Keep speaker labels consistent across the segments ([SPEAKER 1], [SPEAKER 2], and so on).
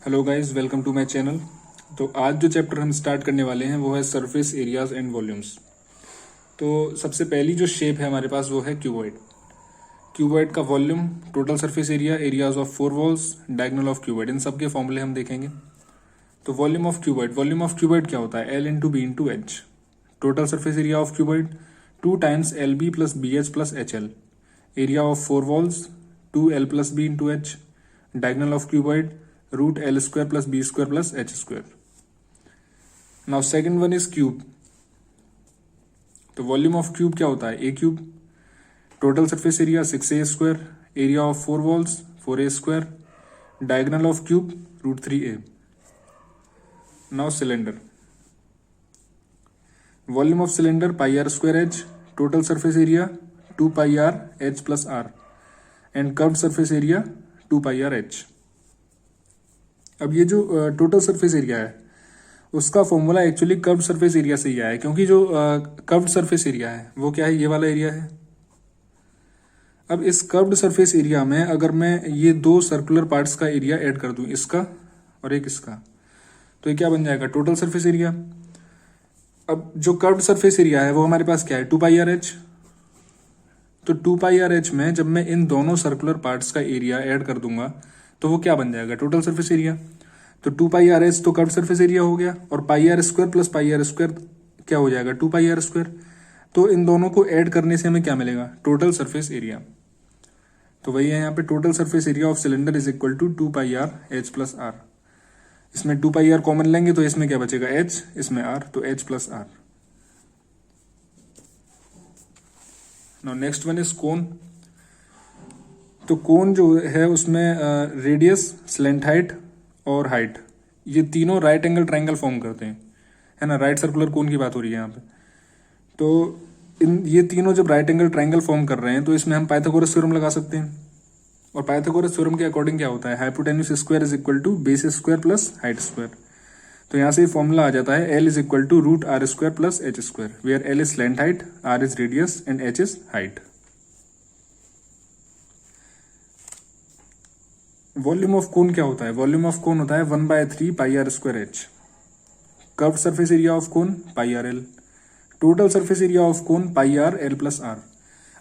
[SPEAKER 1] Hello guys, welcome to my channel. तो आज जो चैप्टर हम स्टार्ट करने वाले हैं वो है सरफेस एरियाज एंड वॉल्यूम्स। तो सबसे पहली जो शेप है हमारे पास वो है क्यूबॉइड। क्यूबॉइड का volume, total surface area, areas of four walls, diagonal of cuboid, इन सब के फॉर्मूले हम देखेंगे। तो वॉल्यूम ऑफ क्यूबॉइड क्या होता है? L into B into H. Total surface area of cuboid 2 times L B plus B H plus H L. Area of four walls 2 L plus B into H. Diagonal of cuboid root L square plus B square plus H square. Now second one is cube. तो volume of cube क्या होता है? A cube. Total surface area 6a square. Area of four walls 4a square. Diagonal of cube root 3a। Now cylinder. Volume of cylinder pi are square h. Total surface area 2 pi are h plus r and curved surface area 2 pi are h. अब ये जो total surface area है उसका formula actually curved surface area से ही आया है, क्योंकि जो कर्व्ड सरफेस एरिया है वो क्या है? ये वाला एरिया है। अब इस कर्व्ड सरफेस एरिया में अगर मैं ये दो सर्कुलर पार्ट्स का एरिया ऐड कर दूं, इसका और एक इसका, तो ये क्या बन जाएगा? Total surface area. अब जो कर्व्ड सरफेस एरिया है वो हमारे पास क्या है? 2 पाई आर एच। तो 2 पाई आर एच में जब मैं इन दोनों सर्कुलर पार्ट्स का एरिया ऐड कर दूंगा तो वो क्या बन जाएगा? Total surface area. तो 2 पाई आर एच तो कर्व सरफेस एरिया हो गया, और pi are square plus pi are square क्या हो जाएगा? 2 पाई आर स्क्वायर। तो इन दोनों को ऐड करने से हमें क्या मिलेगा? Total surface area. तो वही है यहाँ पे, total surface area of cylinder is equal to 2 pi are h plus r. इसमें 2 पाई आर कॉमन लेंगे तो इसमें क्या बचेगा? एच, इसमें आर, तो H plus R. Now next one is cone. तो कोन जो है उसमें रेडियस, स्लेंट हाइट और हाइट, ये तीनों राइट एंगल ट्रायंगल फॉर्म करते हैं, है ना। राइट सर्कुलर कोन की बात हो रही है यहाँ पे। तो ये तीनों जब राइट एंगल ट्रायंगल फॉर्म कर रहे हैं तो इसमें हम पाइथागोरस थ्योरम लगा सकते हैं। और पाइथागोरस थ्योरम के अकॉर्डिंग क्या होता है? Hypotenuse square is equal to base square plus height square. तो यहाँ से फॉर्मूला आ जाता है L is equal to root R square plus H square, where L is slant height, R is radius and H is height. Volume of cone क्या होता है? Volume of cone होता है 1/3 pi are square H. Curve surface area of cone pi are L. Total surface area of cone pi are l plus r.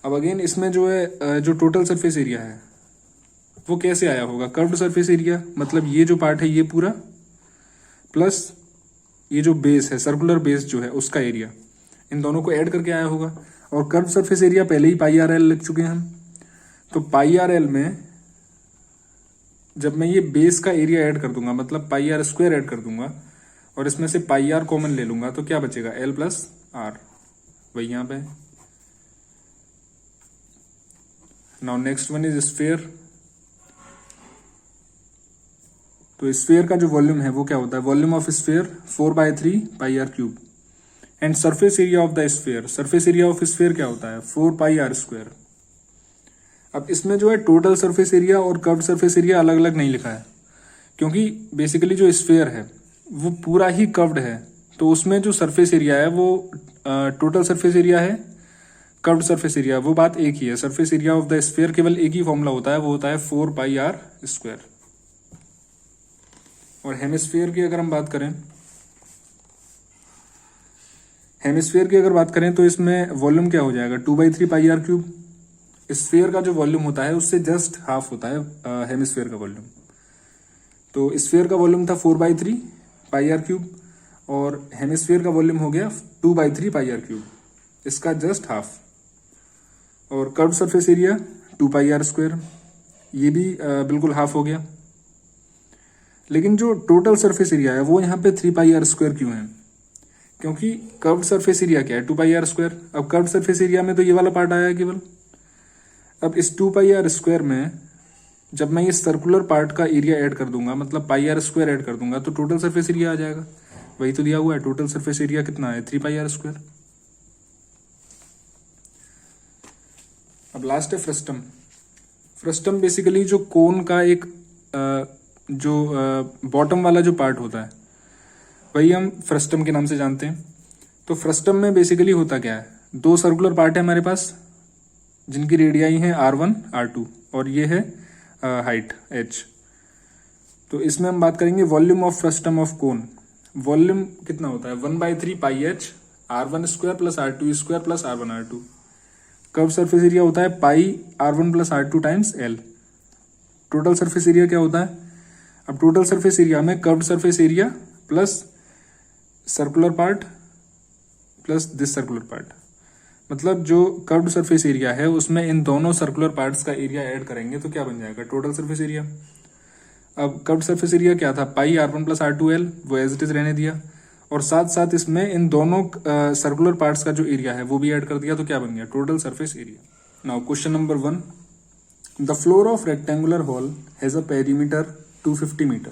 [SPEAKER 1] अब again इसमें जो है जो टोटल सरफेस एरिया है वो कैसे आया होगा? कर्व्ड सरफेस एरिया, मतलब ये जो पार्ट है ये पूरा, प्लस ये जो बेस है, सर्कुलर बेस जो है उसका एरिया, इन दोनों को ऐड करके आया होगा। और कर्व सरफेस एरिया पहले ही पाई आर एल लिख चुके हैं हम। तो पाई आर एल में जब मैं ये बेस का एरिया ऐड कर दूंगा, मतलब पाई आर स्क्वायर ऐड कर दूंगा और इसमें से पाई आर कॉमन ले लूंगा, तो क्या बचेगा? एल प्लस आर, वही यहां पे। Now next one is sphere. तो स्फीयर का जो वॉल्यूम है वो क्या होता है? Volume of sphere 4/3 pi r cube and surface area of the sphere. Surface area of sphere क्या होता है? 4 पाई आर स्क्वायर। अब इसमें जो है टोटल सरफेस एरिया और कर्व्ड सरफेस एरिया अलग अलग नहीं लिखा है, क्योंकि बेसिकली जो स्फीयर है वो पूरा ही कर्व्ड है। तो उसमें जो सरफेस एरिया है वो टोटल सरफेस एरिया है, कर्व्ड सरफेस एरिया, वो बात एक ही है। Surface area of the sphere केवल एक ही फॉर्मूला होता है, वो होता है 4 पाई आर स्क्वायर। और हेमिस्फीयर की अगर हम बात करें, हेमिस्फीयर की अगर बात करें तो इसमें वॉल्यूम क्या हो जाएगा? 2/3 पाई आर क्यूब। स्फीयर का जो वॉल्यूम होता है उससे जस्ट हाफ होता है हेमिस्फीयर का वॉल्यूम। तो स्फीयर का वॉल्यूम था 4/3 पाई आर क्यूब और हेमिस्फीयर का वॉल्यूम हो गया 2/3 पाई आर क्यूब, इसका जस्ट हाफ। और curved surface area 2 pi are square, ये भी बिल्कुल हाफ हो गया। लेकिन जो टोटल सरफेस एरिया है वो यहाँ पे 3 पाई आर स्क्वायर क्यों है? क्योंकि कर्व्ड सरफेस एरिया क्या है? 2 पाई आर स्क्वायर। अब कर्व्ड सरफेस एरिया में तो ये वाला पार्ट आया है केवल। अब इस 2 पाई आर स्क्वायर में जब मैं ये सर्कुलर पार्ट का एरिया ऐड कर दूंगा, मतलब पाई आर स्क्वायर ऐड कर दूंगा, तो टोटल सरफेस एरिया आ जाएगा। वही तो दिया हुआ है, टोटल सरफेस एरिया कितना है? 3 पाई आर स्क्वायर। अब लास्ट है फ्रस्टम। फ्रस्टम बेसिकली जो कोन का एक जो बॉटम वाला जो पार्ट होता है वही हम फ्रस्टम के नाम से जानते हैं। तो फ्रस्टम में बेसिकली होता क्या है? दो सर्कुलर पार्ट है हमारे पास जिनकी रेडियाई है R1 R2 और ये है हाइट h। तो तो इसमें हम बात करेंगे volume of frustum of cone. Volume कितना होता है 1/3 pi H r1² plus r2² plus r1r2। Curve surface area होता है pi r1 plus r2 times l। Total surface area क्या होता है? अब टोटल सरफेस एरिया में curved surface area plus circular part plus this circular part, मतलब जो curved surface area है उसमें इन दोनों सर्कुलर पार्ट्स का एरिया ऐड करेंगे तो क्या बन जाएगा टोटल सरफेस एरिया। अब कर्व्ड सरफेस एरिया क्या था पाई r1 प्लस r2l, वो एज इट इज रहने दिया, और साथ साथ इसमें इन दोनों सर्कुलर पार्ट्स का जो एरिया है वो भी ऐड कर दिया, तो क्या बन गया total surface area. Now question number 1, the floor of rectangular hall has a perimeter 250 meter.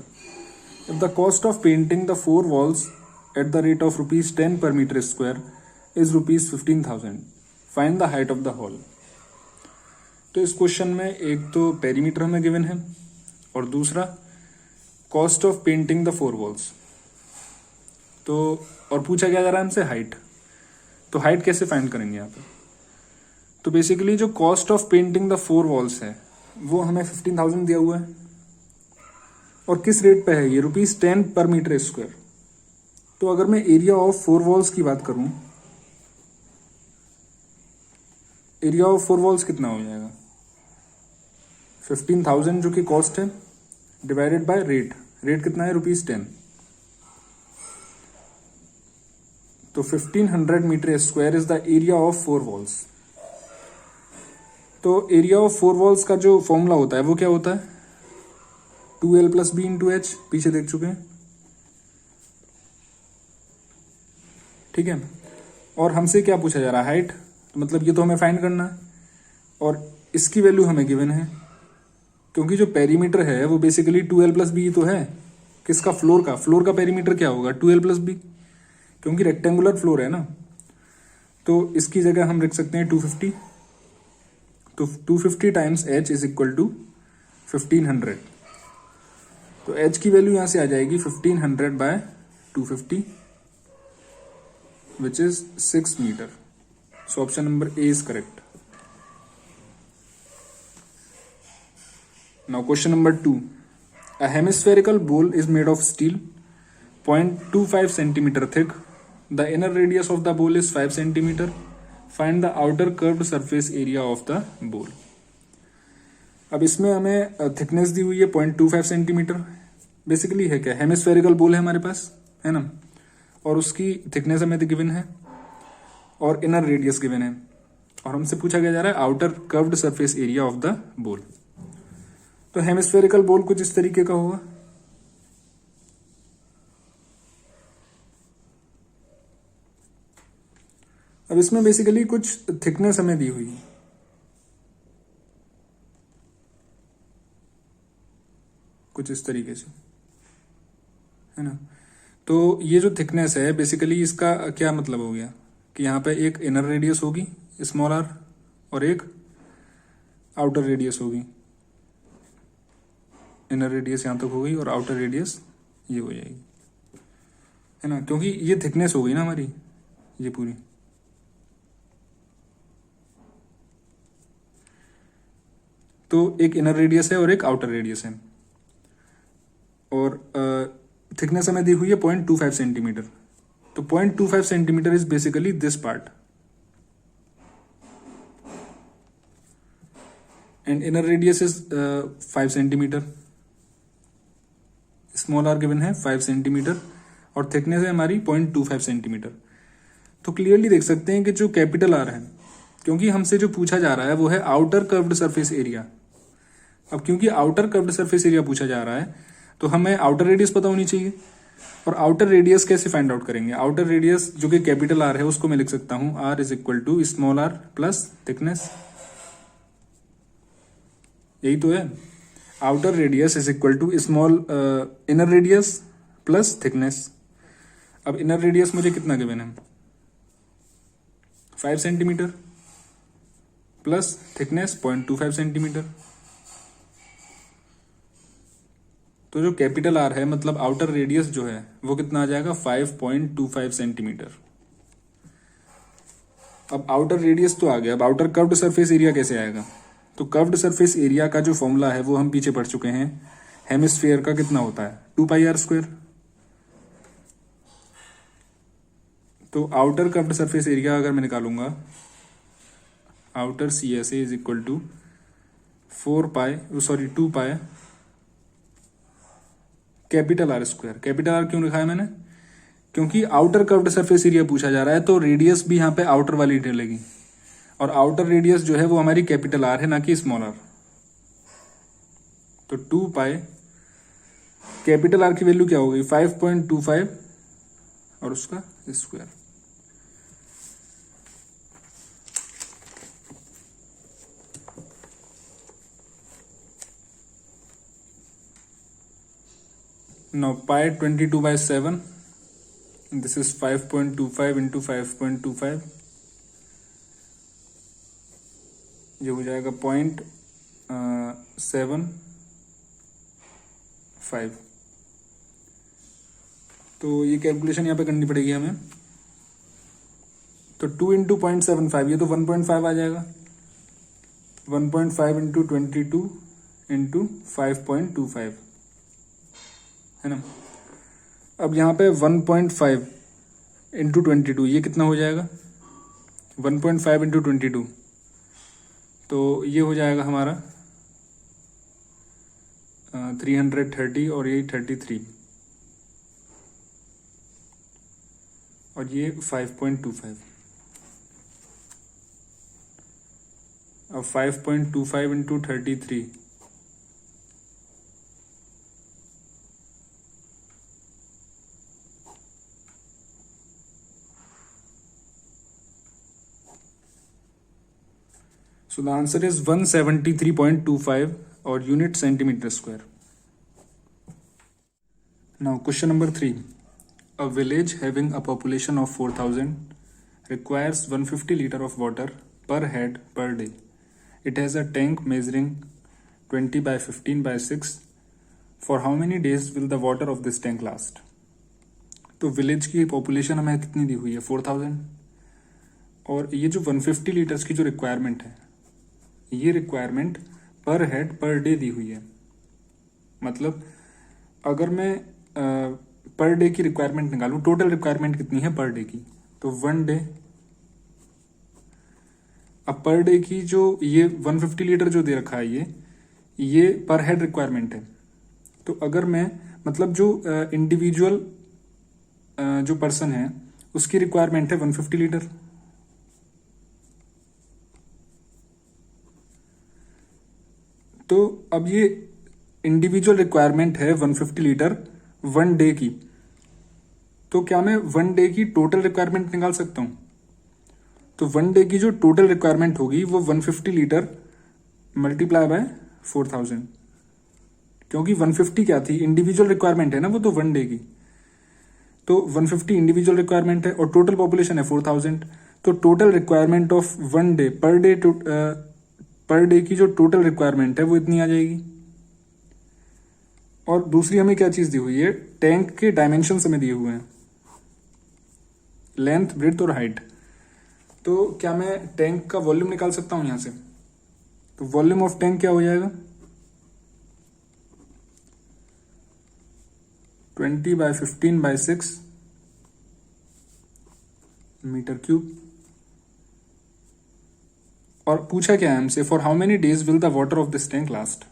[SPEAKER 1] If the cost of painting the 4 walls at the rate of rupees 10 per meter square is rupees 15,000, find the height of the hall. तो इस question में एक तो perimeter हमें given है और दूसरा cost of painting the 4 walls. तो और पूछा क्या जा रहा है हमसे हाइट। तो हाइट कैसे फाइंड करेंगे यहाँ पे? तो बेसिकली जो cost of painting the 4 walls है वो हमें 15,000 दिया हुआ है, और किस रेट पे है ये ₹10 पर मीटर स्क्वायर। तो अगर मैं एरिया ऑफ 4 वॉल्स की बात करूं, एरिया ऑफ 4 वॉल्स कितना हो जाएगा 15,000 जो कि कॉस्ट है डिवाइडेड बाय रेट। रेट कितना है ₹10। तो 1500 metre square is the area of 4 walls. तो एरिया ऑफ 4 वॉल्स का जो फॉर्मूला होता है वो क्या होता है 2l plus B into H, पीछे देख चुके हैं, ठीक है। और हमसे क्या पूछा जा रहा है हाइट, तो मतलब ये तो हमें फाइंड करना है, और इसकी वैल्यू हमें गिवन है क्योंकि जो पेरीमीटर है वो बेसिकली 2l प्लस बी तो है। किसका? फ्लोर का। फ्लोर का पेरीमीटर क्या होगा 2l प्लस बी, क्योंकि रेक्टेंगुलर फ्लोर है ना। तो इसकी जगह हम लिख सकते हैं 250। तो 250 times h is equal to 1500। तो h की वैल्यू यहां से आ जाएगी 1500 by 250 which is 6 metre. So option number A is correct. Now question number 2, a hemispherical bowl is made of steel 0.25 centimetre thick, the inner radius of the bowl is 5 centimetre, find the outer curved surface area of the bowl. अब इसमें हमें thickness दी हुई है 0.25 centimetre. Basically है क्या hemispherical बोल है हमारे पास, है ना, और उसकी थिकनेस हमें गिवन है और इनर रेडियस गिवन है, और हमसे पूछा गया जा रहा है outer curved surface area of the बोल। तो हेमिस्फेरिकल बोल कुछ इस तरीके का होगा। अब इसमें बेसिकली कुछ थिकनेस हमें दी हुई है, कुछ इस तरीके से, है ना। तो ये जो थिकनेस है बेसिकली इसका क्या मतलब हो गया कि यहाँ पे एक इनर रेडियस होगी स्मॉल आर और एक आउटर रेडियस होगी। इनर रेडियस यहाँ तक हो गई और आउटर रेडियस ये हो जाएगी, है ना, क्योंकि ये थिकनेस हो गई ना हमारी ये पूरी। तो एक इनर रेडियस है और एक आउटर रेडियस है, और थिकनेस हमें दी हुई है 0.25 सेंटीमीटर। तो 0.25 centimetre is basically this part, and inner radius is 5 centimetre. Small r given है 5 सेंटीमीटर और थिकनेस है हमारी 0.25 सेंटीमीटर। तो क्लियरली देख सकते हैं कि जो कैपिटल आर है, क्योंकि हमसे जो पूछा जा रहा है वो है आउटर कर्व्ड सरफेस एरिया। अब क्योंकि आउटर कर्व्ड सरफेस एरिया पूछा जा रहा है तो हमें आउटर रेडियस पता होनी चाहिए, और आउटर रेडियस कैसे फाइंड आउट करेंगे? आउटर रेडियस जो कि कैपिटल आर है उसको मैं लिख सकता हूं r is equal to small r plus thickness. यही तो है, outer radius is equal to small inner radius plus thickness. अब इनर रेडियस मुझे कितना गिवन है 5 सेंटीमीटर प्लस थिकनेस 0.25 सेंटीमीटर। तो जो कैपिटल आर है मतलब आउटर रेडियस जो है वो कितना आ जाएगा 5.25 सेंटीमीटर। अब आउटर रेडियस तो आ गया, अब आउटर कर्व्ड सरफेस एरिया कैसे आएगा? तो कर्व्ड सरफेस एरिया का जो फॉर्मूला है वो हम पीछे पढ़ चुके हैं हेमिस्फीयर का कितना होता है, 2πr²। तो आउटर कर्व्ड सरफेस एरिया अगर मैं निकालूंगा, outer CSA is equal to 2π capital R²। Capital R क्यों लिखा है मैंने, क्योंकि आउटर कर्व्ड सरफेस एरिया पूछा जा रहा है, तो रेडियस भी यहाँ पे आउटर वाली डलेगी, और आउटर रेडियस जो है वो हमारी कैपिटल R है, ना कि स्मॉल r। तो 2π कैपिटल R की वैल्यू क्या होगी, 5.25 और उसका square. Now pi 22/7, this is 5.25 into 5.25, ये हो जाएगा 0.75। तो ये कैलकुलेशन यहाँ पे करनी पड़ेगी हमें। तो 2 इंटू 0.75, ये तो 1.5 आ जाएगा। 1.5 इंटू 22 इंटू 5.25 है ना। अब यहाँ पे 1.5 इंटू 22, ये कितना हो जाएगा, 1.5 इंटू 22, तो ये हो जाएगा हमारा 330 और ये 33 और ये 5.25। अब 5.25 into 33, so the answer is 173.25 or unit centimeter square. Now question number 3. A village having a population of 4,000 requires 150 liter of water per head per day. It has a tank measuring 20 by 15 by 6. For how many days will the water of this tank last? तो village की population हमें कितनी दी हुई है, 4,000, और ये जो 150 litres की जो रिक्वायरमेंट है, ये रिक्वायरमेंट पर हेड पर डे दी हुई है। मतलब अगर मैं पर डे की रिक्वायरमेंट निकालूं, टोटल रिक्वायरमेंट कितनी है पर डे की, तो 1 डे। अब पर डे की जो ये 150 लीटर जो दे रखा है, ये पर हेड रिक्वायरमेंट है। तो अगर मैं मतलब जो इंडिविजुअल जो पर्सन है उसकी रिक्वायरमेंट है 150 लीटर, तो अब ये इंडिविजुअल रिक्वायरमेंट है 150 लीटर 1 डे की, तो क्या मैं 1 डे की टोटल रिक्वायरमेंट निकाल सकता हूं? तो 1 डे की जो टोटल रिक्वायरमेंट होगी वो 150 लीटर मल्टीप्लाई बाय 4,000, क्योंकि 150 क्या थी, इंडिविजुअल रिक्वायरमेंट है ना वो, तो 1 डे की, तो 150 इंडिविजुअल रिक्वायरमेंट है और टोटल पॉपुलेशन है 4,000, तो total requirement of 1 day per day की जो टोटल रिक्वायरमेंट है वो इतनी आ जाएगी। और दूसरी हमें क्या चीज दी हुई है, टैंक के डायमेंशंस हमें दिए हुए हैं, लेंथ, ब्रेड्थ और हाइट। तो क्या मैं टैंक का वॉल्यूम निकाल सकता हूं यहां से? तो वॉल्यूम ऑफ टैंक क्या हो जाएगा, 20 by 15 by 6 मीटर क्यूब। और पूछा क्या है हमसे, for how many days will the water of this tank last,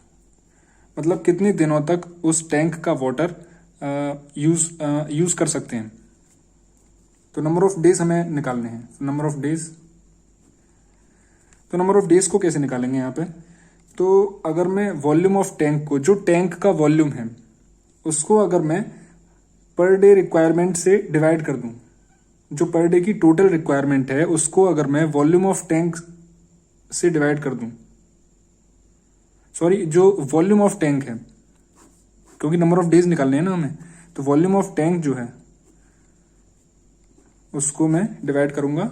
[SPEAKER 1] मतलब कितने दिनों तक उस टैंक का वाटर यूज कर सकते हैं। तो नंबर ऑफ डेज हमें निकालने हैं, नंबर ऑफ डेज। तो नंबर ऑफ डेज को कैसे निकालेंगे यहाँ पे, तो अगर मैं वॉल्यूम ऑफ टैंक को, जो टैंक का वॉल्यूम है उसको अगर मैं पर डे रिक्वायरमेंट से डिवाइड कर दूं, जो पर डे की टोटल रिक्वायरमेंट है उसको अगर मैं वॉल्यूम ऑफ टैंक से डिवाइड कर दूं, सॉरी जो वॉल्यूम ऑफ टैंक है, क्योंकि नंबर ऑफ डेज निकालने हैं ना हमें, तो वॉल्यूम ऑफ टैंक जो है उसको मैं डिवाइड करूंगा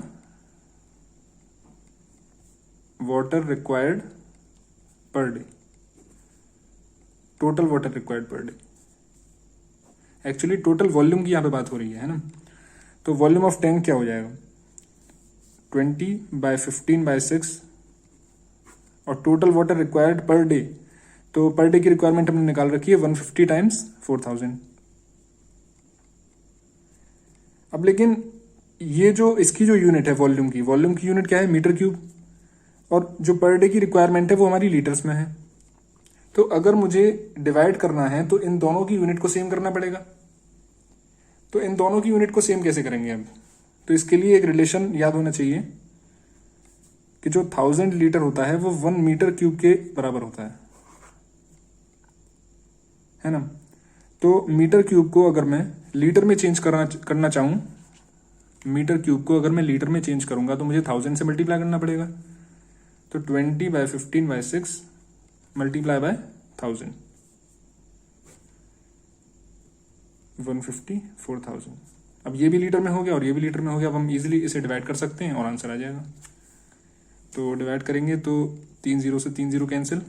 [SPEAKER 1] water required per day, total water required per day. Actually total volume की यहां पे बात हो रही है ना। तो वॉल्यूम ऑफ टैंक क्या हो जाएगा, 20 by 15 by 6 और total water required per day, तो पर डे की रिक्वायरमेंट हमने निकाल रखी है 150 टाइम्स 4000। अब लेकिन ये जो इसकी जो यूनिट है वॉल्यूम की यूनिट क्या है, मीटर क्यूब, और जो पर डे की रिक्वायरमेंट है वो हमारी लीटर्स में है। तो अगर मुझे डिवाइड करना है तो इन दोनों की यूनिट को सेम करना पड़ेगा। तो इन दोनों की यूनिट को सेम कैसे करेंगे अब? तो इसके लिए एक रिलेशन याद होना चाहिए कि जो 1000 लीटर होता है वो 1 मीटर क्यूब के बराबर होता है ना। तो मीटर क्यूब को अगर मैं लीटर में चेंज करना चाहूं, मीटर क्यूब को अगर मैं लीटर में चेंज करूंगा तो मुझे 1000 से मल्टीप्लाई करना पड़ेगा। तो 20/15/6 मल्टीप्लाई बाय 1000, 150 4000। अब ये भी लीटर में हो गया और ये भी लीटर में हो गया। अब हम इजीली इसे डिवाइड कर सकते हैं और आंसर आ जाएगा। तो डिवाइड करेंगे तो 3 0 से 3 0 कैंसिल,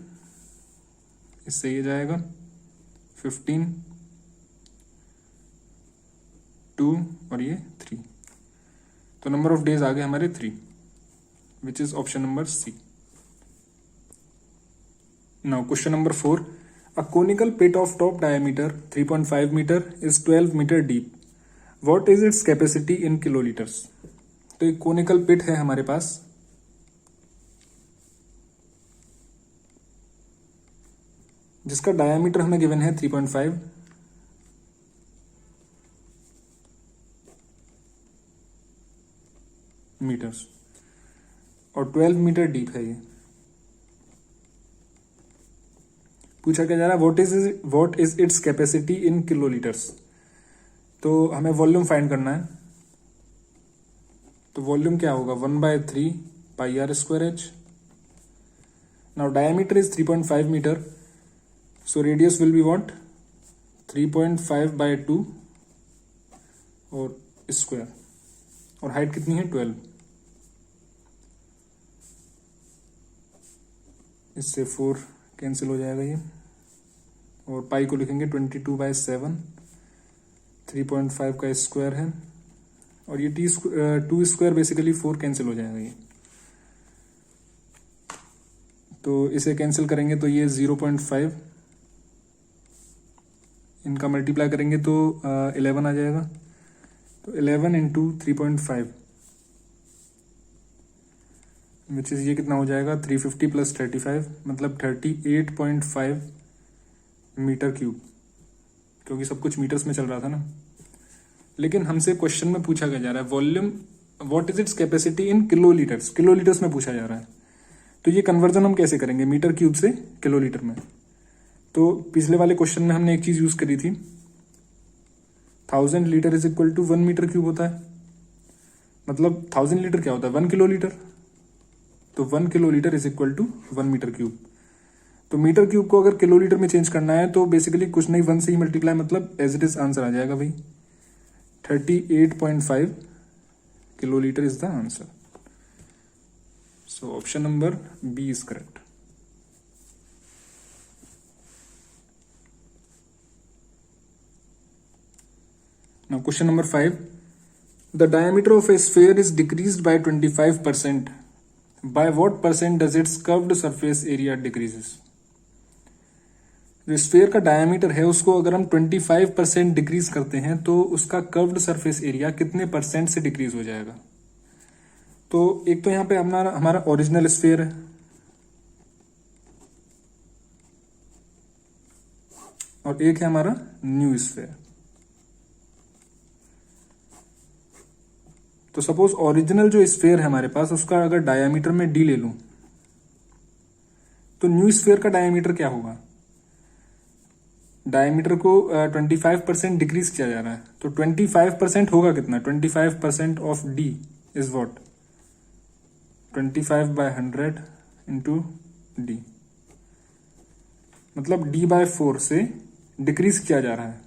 [SPEAKER 1] इससे ये जाएगा 15, 2 और ये 3। तो नंबर ऑफ डेज आ गए हमारे 3, which is option number C. Now question number 4, a conical pit of top diameter 3.5 metre is 12 metre deep, what is its capacity in kilolitres. तो एक कोनिकल पिट है हमारे पास, जिसका डायमीटर हमें गिवन है 3.5 मीटर्स और 12 मीटर डीप है। ये पूछा क्या जा रहा है, what is its capacity in kilolitres. तो हमें वॉल्यूम फाइंड करना है। तो वॉल्यूम क्या होगा, 1/3 pi are square H. Now diameter is 3.5 metre, so radius will be what 3.5/2 और स्क्वायर, और हाइट कितनी है 12। इससे 4 कैंसिल हो जाएगा ये, और पाई को लिखेंगे 22/7, 3.5 का स्क्वायर है, और ये 2 स्क्वायर बेसिकली 4 कैंसिल हो जाएगा ये। तो इसे कैंसिल करेंगे तो ये 0.5, इनका मल्टीप्लाई करेंगे तो 11 आ जाएगा। तो 11 इंटू 3.5 विच इज ये कितना हो जाएगा 350 + 35, मतलब 38.5 मीटर क्यूब, क्योंकि सब कुछ मीटर्स में चल रहा था ना। लेकिन हमसे क्वेश्चन में पूछा क्या जा रहा है, volume what is its capacity in kilolitres, kilolitres में पूछा जा रहा है। तो ये कन्वर्जन हम कैसे करेंगे मीटर क्यूब से किलोलीटर में। तो पिछले वाले क्वेश्चन में हमने एक चीज यूज करी थी, 1000 litre is equal to 1 metre cube होता है। मतलब 1000 लीटर क्या होता है 1 किलोलीटर, तो 1 kilolitre is equal to 1 metre cube. तो मीटर क्यूब को अगर किलोलीटर में चेंज करना है तो बेसिकली कुछ नहीं 1 से ही मल्टीप्लाई, मतलब एज इट इज आंसर आ जाएगा भाई। 38.5 kilolitre is the answer. So option number B is correct. Now question number 5. The diameter of a sphere is decreased by 25%. By what percent does its curved surface area decreases? जो sphere का diameter है उसको अगर हम 25% decrease करते हैं तो उसका कर्व्ड सरफेस एरिया कितने परसेंट से डिक्रीज हो जाएगा। तो एक तो यहां पे हमारा ओरिजिनल स्फीयर है, और एक है हमारा न्यू स्फीयर। तो सपोज ओरिजिनल जो स्फीयर है हमारे पास उसका अगर डायमीटर में डी ले लूं तो न्यू स्फीयर का डायमीटर क्या होगा। डायमीटर को 25% डिक्रीज किया जा रहा है, तो 25% होगा कितना, 25% of D is what 25/100 into D, मतलब d/4 से डिक्रीज किया जा रहा है,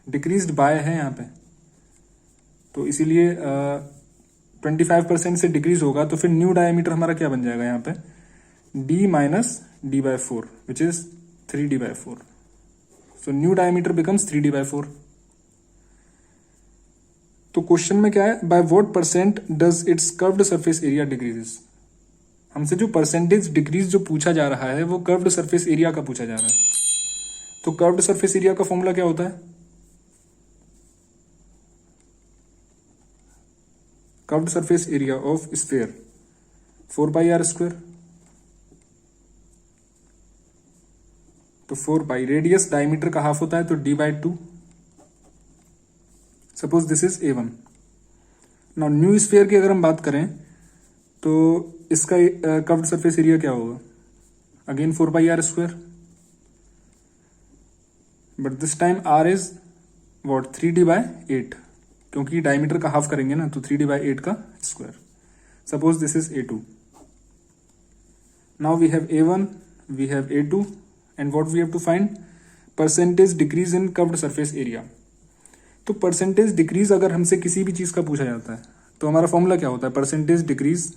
[SPEAKER 1] डिक्रीज्ड बाय है यहाँ पे। तो इसीलिए 25% से डिक्रीज होगा, तो फिर न्यू डायमीटर हमारा क्या बन जाएगा यहाँ पे d minus d/4 which is 3d/4। So new diameter becomes 3d/4। तो क्वेश्चन में क्या है, by what percent does it's curved surface area decreases. हमसे जो परसेंटेज डिक्रीज जो पूछा जा रहा है वो कर्व्ड सरफेस एरिया का पूछा जा रहा है। तो कर्व्ड सरफेस एरिया का फॉर्मूला क्या होता है? Curved surface area of sphere 4πr²। तो 4π रेडियस डायमीटर का हाफ होता है तो d/2। Suppose this is A1। Now new sphere की अगर हम बात करें तो इसका कर्व्ड सरफेस एरिया क्या होगा? Again 4πr², but this time r is what 3d/8, क्योंकि डायमीटर का हाफ करेंगे ना, तो 3d/8 का square. Suppose this is A2। Now we have A1, we have A2, and what we have to find? Percentage decrease in curved surface area. तो percentage decrease अगर हमसे किसी भी चीज का पूछा जाता है तो हमारा फॉर्मूला क्या होता है? Percentage decrease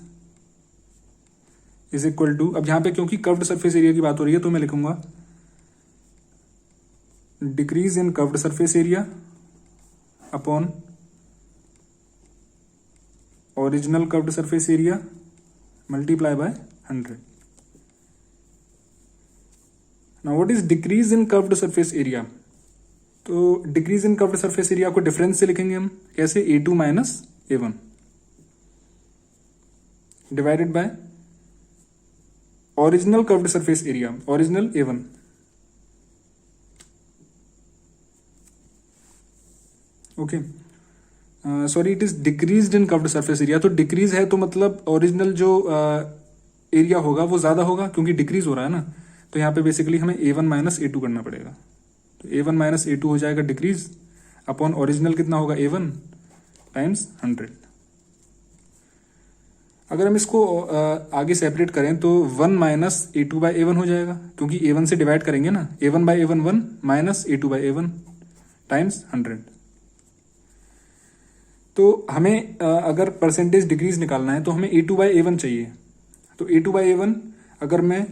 [SPEAKER 1] is equal to, अब यहां पे क्योंकि कर्व्ड सरफेस एरिया की बात हो रही है तो मैं लिखूंगा decrease in curved surface area upon original curved surface area multiply by 100। Now what is decrease in curved surface area? तो decrease in curved surface area को डिफरेंस से लिखेंगे हम, कैसे? A2 minus A1 divided by original curved surface area, original A1। Okay, sorry, it is decreased in curved surface area. तो decrease है तो मतलब ओरिजिनल जो एरिया होगा वो ज्यादा होगा, क्योंकि डिक्रीज हो रहा है ना। तो यहाँ पे बेसिकली हमें A1 माइनस A2 करना पड़ेगा। तो A1 माइनस A2 हो जाएगा डिक्रीज अपॉन ओरिजिनल कितना होगा? A1 times 100। अगर हम इसको आगे सेपरेट करें तो 1 माइनस A2/A1 हो जाएगा, क्योंकि A1 से डिवाइड करेंगे ना। A1/A1 1 minus A2/A1 times 100। तो हमें अगर परसेंटेज डिक्रीज निकालना है तो हमें A2/A1 चाहिए। तो A2/A1 अगर मैं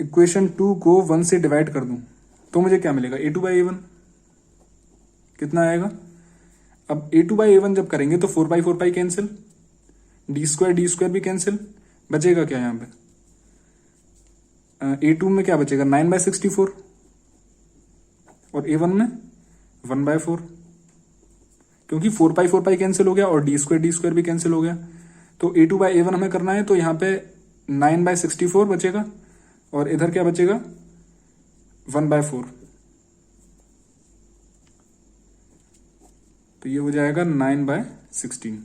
[SPEAKER 1] इक्वेशन 2 को 1 से डिवाइड कर दूं तो मुझे क्या मिलेगा? A2/A1 कितना आएगा? अब A2/A1 जब करेंगे तो 4π कैंसिल, d² भी कैंसिल, बचेगा क्या यहां पे? A2 में क्या बचेगा? 9/64 और A1 में 1/4, क्योंकि 4π कैंसिल हो गया और d² भी कैंसिल हो गया। तो A2/A1 हमें करना है तो यहां पे 9/64 बचेगा और इधर क्या बचेगा? 1/4। तो ये हो जाएगा 9/16।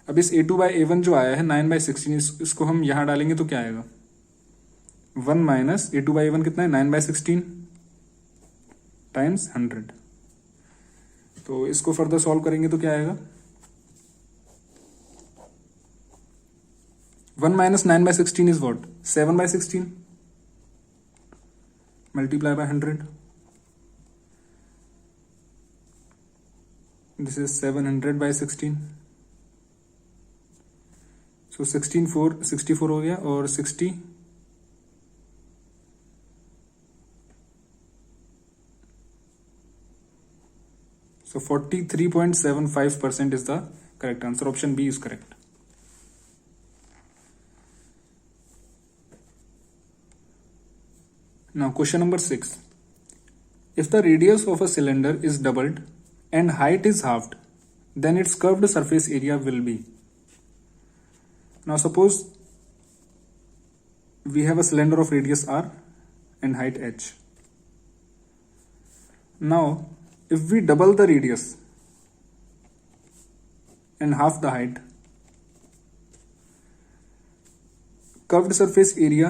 [SPEAKER 1] अब इस A2/A1 जो आया है 9/16, इसको हम यहां डालेंगे तो क्या आएगा? 1 माइनस A2/A1 कितना है? 9/16 टाइम्स 100। तो इसको फर्दर सॉल्व करेंगे तो क्या आएगा? 1 minus 9/16 is what? 7/16 multiply by 100। This is 700/16। सो 64 हो गया और 60 So 43.75% is the correct answer. Option B is correct. Now question number 6. If the radius of a cylinder is doubled and height is halved, then its curved surface area will be. Now suppose we have a cylinder of radius r and height h. Now if we double the radius and half the height, curved surface area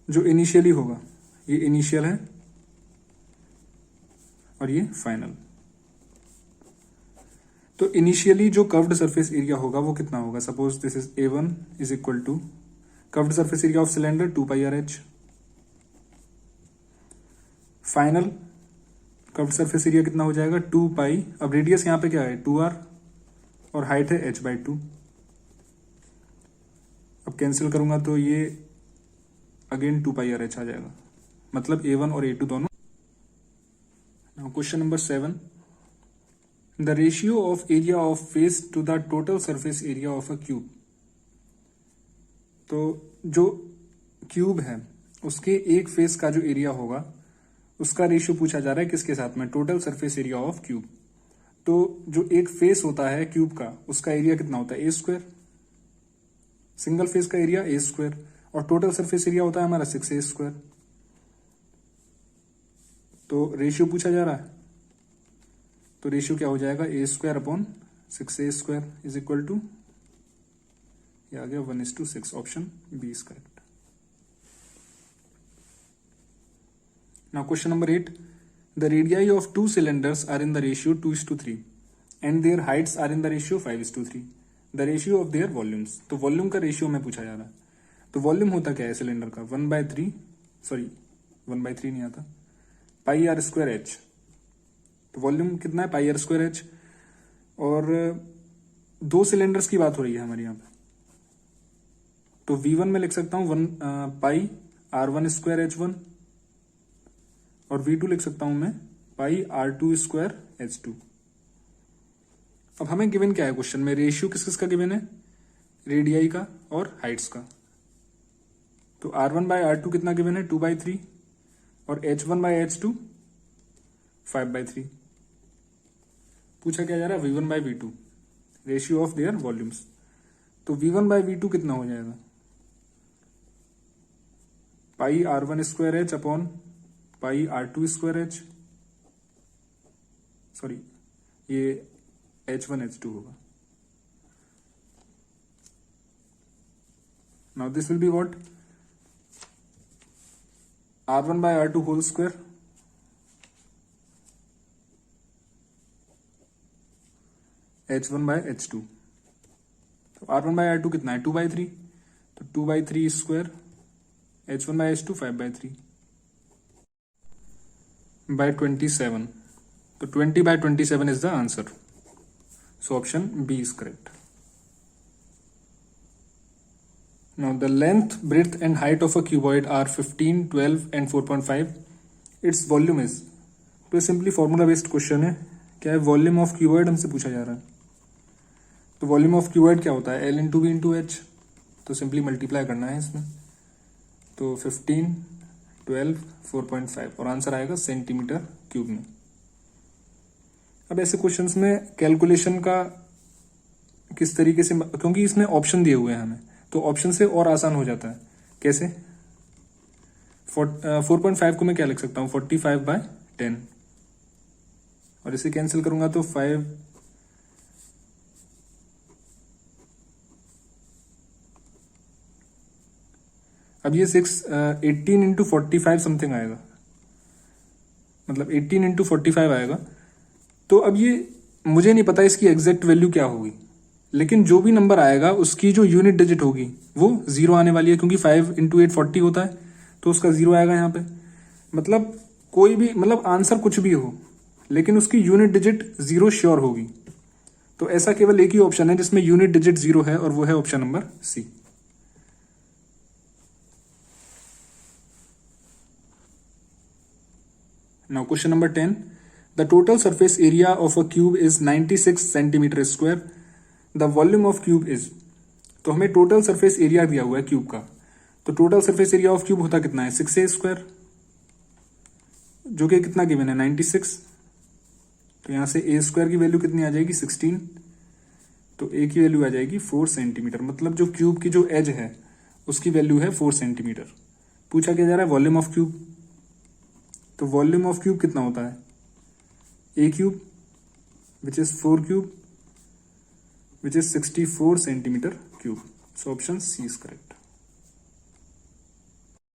[SPEAKER 1] जो initially होगा, ये initial है और ये final. तो initially जो curved surface area होगा वो कितना होगा? Suppose this is A1 is equal to curved surface area of cylinder 2πRh। Final curved surface area कितना हो जाएगा? 2π। अब रेडियस यहां पे क्या है? 2r और हाइट है h/2। अब कैंसिल करूंगा तो ये अगेन 2πRh आ जाएगा, मतलब A1 और A2 दोनों। Now question number 7. The ratio of area of face to the total surface area of a cube तो जो क्यूब है उसके एक फेस का जो एरिया होगा उसका रेशियो पूछा जा रहा है किसके साथ में, total surface area of cube. तो जो एक फेस होता है क्यूब का उसका एरिया कितना होता है, ए स्क्वायर, सिंगल फेस का एरिया ए स्क्वायर, और टोटल सरफेस एरिया होता है हमारा 6a स्क्वायर। तो रेशियो पूछा जा रहा है, तो रेशियो क्या हो जाएगा, A square upon 6a square is equal to, ये आ गया 1:6। Option B is correct. Now question number 8. The radii of two cylinders are in the ratio 2:3 and their heights are in the ratio 5:3. The ratio of their volumes. तो volume का ratio में पूछा जा रहा है। तो वॉल्यूम होता क्या है सिलेंडर का, 1/3 नहीं आता, पाई आर स्क्वायर एच। तो वॉल्यूम कितना है, पाई आर स्क्वायर एच। और दो सिलेंडर्स की बात हो रही है हमारे यहाँ पे, तो V1 में लिख सकता हूँ पाई R1 स्क्वायर H1, और V2 लिख सकता हूं मैं पाई R2 स्क्वायर H2। अब हमें गिवन क्या है क्वेश्चन में, रेशियो किस किस का गिवन है, रेडियाई का और हाइट्स का। तो R1/R2 कितना गिवन है, 2/3, और H1/H2 5/3। पूछा क्या जा रहा है, V1/V2, ratio of their volumes. तो V1/V2 कितना हो जाएगा, pi R1 square H upon pi R2 square H, sorry ये H1 H2 होगा। Now this will be what, R1/R2 whole square H1/H2। तो R1/R2 कितना है, 2/3, तो 2/3 square, H1/H2 5/3 by 27. So 20/27 is the answer. So option B is correct. Now the length, breadth and height of a cuboid are 15, 12 and 4.5. Its volume is, तो simply formula based question है। क्या है, volume of cuboid हमसे पूछा जा रहा है। तो वॉल्यूम ऑफ क्यूबॉइड क्या होता है, L into B into h. तो सिंपली मल्टीप्लाई करना है इसमें, तो 15, 12, 4.5, और आंसर आएगा सेंटीमीटर क्यूब में। अब ऐसे क्वेश्चंस में कैलकुलेशन का किस तरीके से, क्योंकि इसमें ऑप्शन दिए हुए हैं हमें, तो ऑप्शन से और आसान हो जाता है। कैसे, 4.5 को मैं क्या लिख सकता हूँ, 45/10, और इसे कैंसिल करूंगा तो 5, अब ये 18 इंटू 45 समथिंग आएगा, मतलब 18 इंटू 45 आएगा। तो अब ये मुझे नहीं पता इसकी एग्जैक्ट वैल्यू क्या होगी, लेकिन जो भी नंबर आएगा उसकी जो यूनिट डिजिट होगी वो 0 आने वाली है, क्योंकि 5 इंटू 8 40 होता है, तो उसका 0 आएगा यहाँ पे। मतलब कोई भी, मतलब आंसर कुछ भी हो, लेकिन उसकी यूनिट डिजिट 0 श्योर होगी। तो ऐसा केवल एक ही ऑप्शन है जिसमें यूनिट डिजिट 0 है, और वो है option number C. Now question number 10. The total surface area of a cube is 96 centimeter square. The volume of cube is. तो हमें टोटल सरफेस एरिया दिया हुआ है क्यूब का, तो total surface area of cube होता कितना है, 6a स्क्वायर, जो कि कितना गिवन है, 96। तो यहां से a स्क्वायर की वैल्यू कितनी आ जाएगी, 16, तो a की वैल्यू आ जाएगी 4 सेंटीमीटर। मतलब जो क्यूब की जो एज है उसकी वैल्यू है 4 सेंटीमीटर। पूछा क्या जा रहा है, वॉल्यूम ऑफ क्यूब। तो वॉल्यूम ऑफ क्यूब कितना होता है, A cube which is 4 cube which is 64 centimetre cube. So option C is correct.